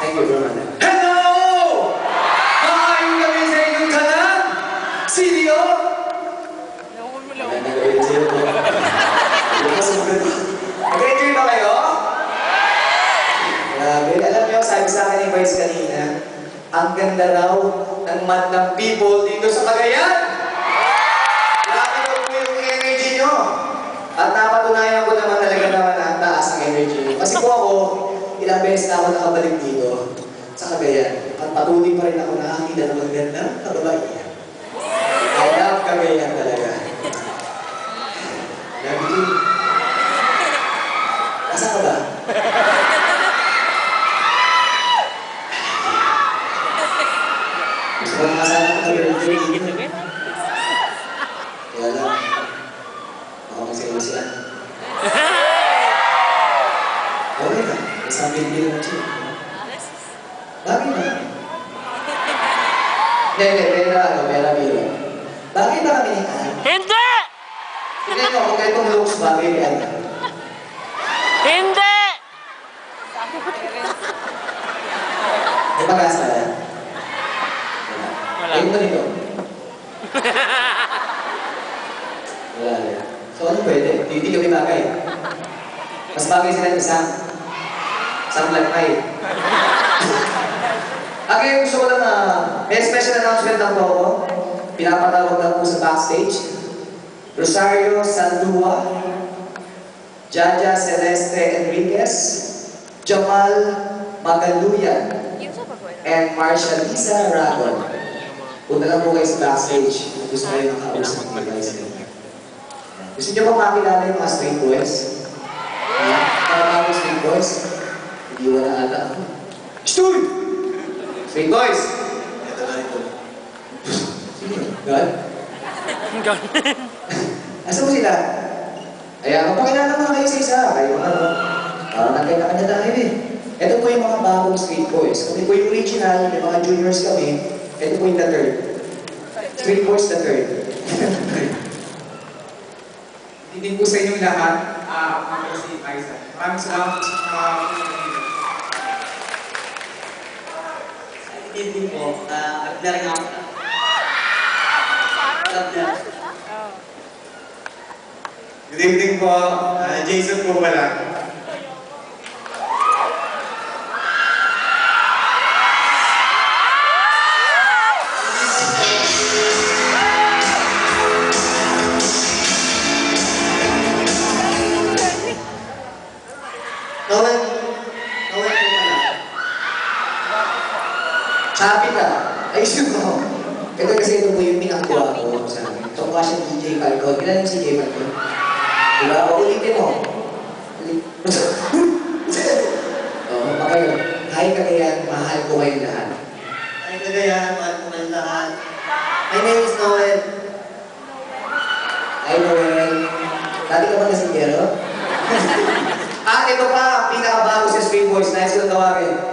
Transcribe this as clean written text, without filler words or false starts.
Thank you, Brother. Hello! Makakain kami sa inyong kanan! Sino? Nag-enjoy ba kayo? Grabe. Alam niyo, sabi sa akin ni Vice kanina, ang ganda raw ng Madlang people dito sa Cagayan. Grabe daw po yung energy nyo. At napatunayan ko naman talaga naman ang taas ng energy nyo. Kasi po ako, ilang beses na ako nakabalik dito sa Cagayan. At patuloy pa rin ako nakakita ng magandang kababaihan. I love Cagayan talaga. Love you. Asa ka ba? Gusto ko na kasama ko kami ng dito. Kaya lang, ako masaya sila. Okay na. Isang hindi naman siya. Bakit ba? Hindi, pera bilo. Bakit ba kami ni Ann? Hindi! Hindi nyo, kung ganitong looks, bakit ni Ann? Hindi! May pag-asa yan? Wala. Ayun mo nito? Wala yan. So ano pwede? Hindi kami bagay. Mas bagay sila isang lagmay. Okay, gusto ko lang may special announcement lang po ako. Pinapatawag lang po sa backstage. Rosario Sandua, Jaja Celeste Enriquez, Jamal Magaluyan, and Marcia Lisa Ragon. Punta lang po kayo sa backstage. Gusto kayo nakausap ng guys. Gusto niyo ba makilala yung mga street boys? Para mga street boys? Hindi wala ata ako. Stoy! Street boys! Ito na ito. Sino yun? God? God. Asa mo sila? Ayan, magpakilala mga kayo sa isa. Kayo ano? Parang nagkanya-kanya tayo eh. Ito po yung mga bagong street boys. Kami po yung original, yung mga juniors kami. Ito po yung the third. Street Boys the third. Hindi po sa inyong lahat, mga si Aiza. Maraming salamat po sa mga Good evening po. Abner nga ako. Abner. Good evening po. Jason po pala. Noel. Noel po pala. Sabi ka, ayusin mo. Ito kasi ito po yung pinakakuha ko sa amin. Ito siya DJ Falcon. Kilala si DJ Falcon? Diba? O ulitin mo. Oo, makayo. Hi Cagayan, mahal ko kayong lahat. Ay, kagayan. Mahal po kayong lahat. My name is Noel. Hi Noel. Dati ka ba na singgero? At ito pa, ang pinakabago sa Street Boys. Nice ko tawagin.